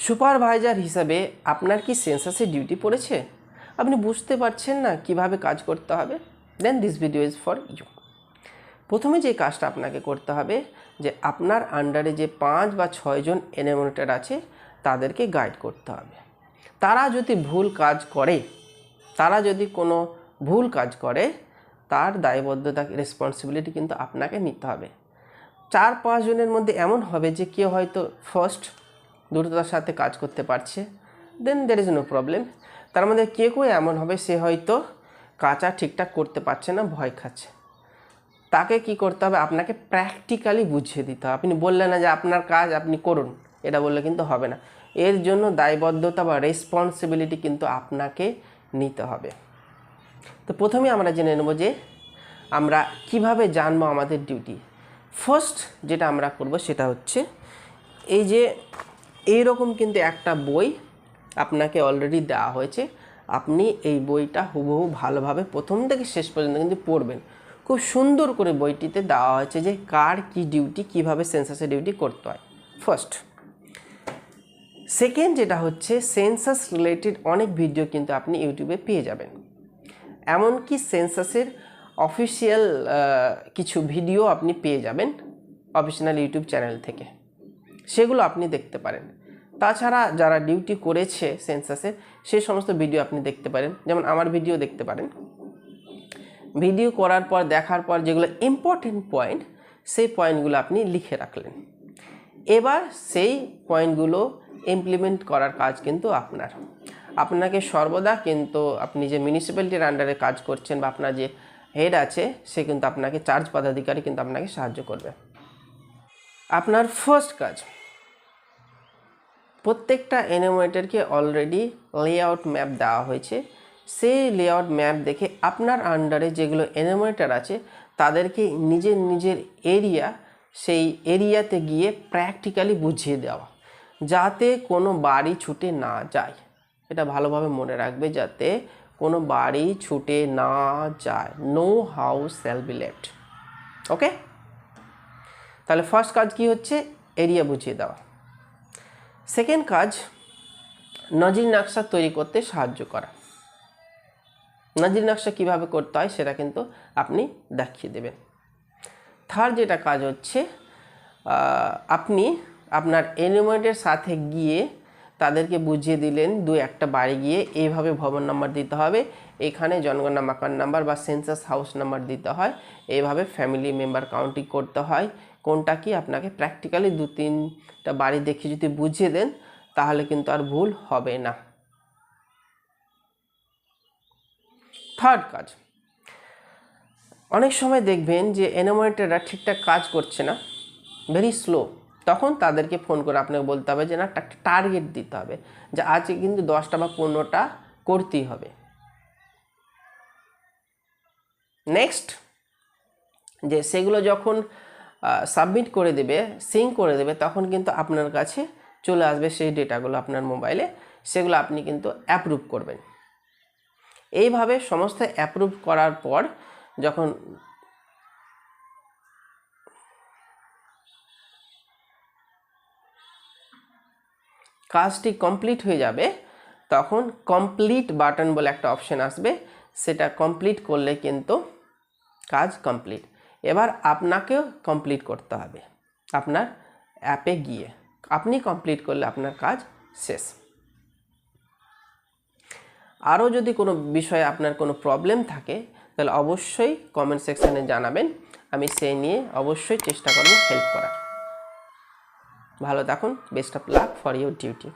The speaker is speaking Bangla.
সুপারভাইজার হিসাবে আপনার কি সেন্সাসের ডিউটি পড়েছে? আপনি বুঝতে পারছেন না কিভাবে কাজ করতে হবে? Then this video is for you. প্রথমে যে কাজটা আপনাকে করতে হবে যে আপনার আন্ডারে যে 5 বা 6 জন এনিমেটর আছে তাদেরকে গাইড করতে হবে। তারা যদি কোনো ভুল কাজ করে তার দায়বদ্ধতা রেসপন্সিবিলিটি কিন্তু আপনাকে নিতে হবে। 4-5 জনের মধ্যে এমন হবে যে কেউ হয়তো ফার্স্ট দ্রুততার সাথে কাজ করতে পারছে, দেন দের ইজ নো প্রবলেম। তার মধ্যে কেউ এমন হবে সে হয়তো কাজটা ঠিকঠাক করতে পারছে না, ভয় খাচ্ছে। তাকে কি করতে হবে? আপনাকে প্র্যাকটিক্যালি বুঝিয়ে দিতে হবে। আপনি বললেন না যে আপনার কাজ আপনি করুন, এটা বললে কিন্তু হবে না। এর জন্য দায়বদ্ধতা বা রেসপন্সিবিলিটি কিন্তু আপনাকে নিতে হবে। তো প্রথমে আমরা জেনে নেব যে আমরা কিভাবে জানবো আমাদের ডিউটি। ফার্স্ট যেটা আমরা করব সেটা হচ্ছে এই যে এইরকম কিন্তু একটা বই আপনাকে অলরেডি দেওয়া হয়েছে। আপনি এই বইটা হুবহু ভালোভাবে প্রথম থেকে শেষ পর্যন্ত কিন্তু পড়বেন। খুব সুন্দর করে বইটিতে দেওয়া হয়েছে যে কার কি ডিউটি, কিভাবে সেন্সাসের ডিউটি করতে হয়। ফার্স্ট। সেকেন্ড যেটা হচ্ছে সেন্সাস রিলেটেড অনেক ভিডিও কিন্তু আপনি ইউটিউবে পেয়ে যাবেন। এমনকি সেন্সাসের অফিসিয়াল কিছু ভিডিও আপনি পেয়ে যাবেন অফিসিয়াল ইউটিউব চ্যানেল থেকে, সেগুলো আপনি দেখতে পারেন। তাছাড়া যারা ডিউটি করেছে সেন্সাসের সেই সমস্ত ভিডিও আপনি দেখতে পারেন, যেমন আমার ভিডিও দেখতে পারেন। ভিডিও করার পর দেখার পর যেগুলো ইম্পর্টেন্ট পয়েন্ট সেই পয়েন্টগুলো আপনি লিখে রাখলেন। এবার সেই পয়েন্টগুলো ইমপ্লিমেন্ট করার কাজ কিন্তু আপনাকে সর্বদা কিন্তু আপনি যে মিউনিসিপ্যালিটির আন্ডারে কাজ করছেন বা আপনার যে হেড আছে সে কিন্তু আপনাকে চার্জ পদাধিকারী কিন্তু আপনাকে সাহায্য করবে। আপনার ফার্স্ট কাজ, প্রত্যেকটা এনিমেটরকে অলরেডি লেআউট ম্যাপ দেওয়া হয়েছে। সেই লেআউট ম্যাপ দেখে আপনার আন্ডারে যেগুলো এনিমেটর আছে তাদেরকে নিজের এরিয়া, সেই এরিয়াতে গিয়ে প্র্যাকটিক্যালি বুঝিয়ে দেওয়া, যাতে কোনো বাড়ি ছুটে না যায়। এটা ভালোভাবে মনে রাখবে, যাতে কোনো বাড়ি ছুটে না যায়। No house shall be left. Okay, তাহলে ফার্স্ট কাজ কি হচ্ছে? এরিয়া বুঝিয়ে দেওয়া। সেকেন্ড কাজ, নজির নকশা তৈরি করতে সাহায্য করা। নজির নকশা কীভাবে করতে হয় সেটা কিন্তু আপনি দেখিয়ে দেবেন। থার্ড যেটা কাজ হচ্ছে আপনি আপনার এনিমেটরের সাথে গিয়ে তাদেরকে বুঝিয়ে দিলেন 2-1টা বাড়ি গিয়ে এইভাবে ভবন নাম্বার দিতে হবে, এখানে জনগণনা মাকান নাম্বার বা সেন্সাস হাউস নাম্বার দিতে হয়, এইভাবে ফ্যামিলি মেম্বার কাউন্টিং করতে হয়। কোনটা কি আপনাকে প্র্যাকটিক্যালি 2-3টা বাড়ি দেখে যদি বুঝিয়ে দেন তাহলে কিন্তু আর ভুল হবে না। থার্ড কাজ, অনেক সময় দেখবেন যে এনিমেটররা ঠিকঠাক কাজ করছে না, ভেরি স্লো, তখন তাদেরকে ফোন করে আপনাকে বলতে হবে যে না, একটা টার্গেট দিতে হবে যে আজকে কিন্তু 10টা বা 15টা করতেই হবে। নেক্সট, যে সেগুলো যখন সাবমিট করে দেবে, সিঙ্ক করে দেবে, তখন কিন্তু আপনার কাছে চলে আসবে সেই ডেটাগুলো আপনার মোবাইলে, সেগুলো আপনি কিন্তু অ্যাপ্রুভ করবেন। এইভাবে সমস্ত অ্যাপ্রুভ করার পর যখন কাজটি কমপ্লিট হয়ে যাবে তখন কমপ্লিট বাটন বলে একটা অপশন আসবে, সেটা কমপ্লিট করলে কিন্তু কাজ কমপ্লিট। এবার আপনাকেও কমপ্লিট করতে হবে আপনার অ্যাপে গিয়ে। আপনি কমপ্লিট করলে আপনার কাজ শেষ। আরও যদি কোনো বিষয়ে আপনার কোনো প্রবলেম থাকে তাহলে অবশ্যই কমেন্ট সেকশানে জানাবেন, আমি সেই নিয়ে অবশ্যই চেষ্টা করব হেল্প করার। ভালো থাকুন, best of luck for your duty.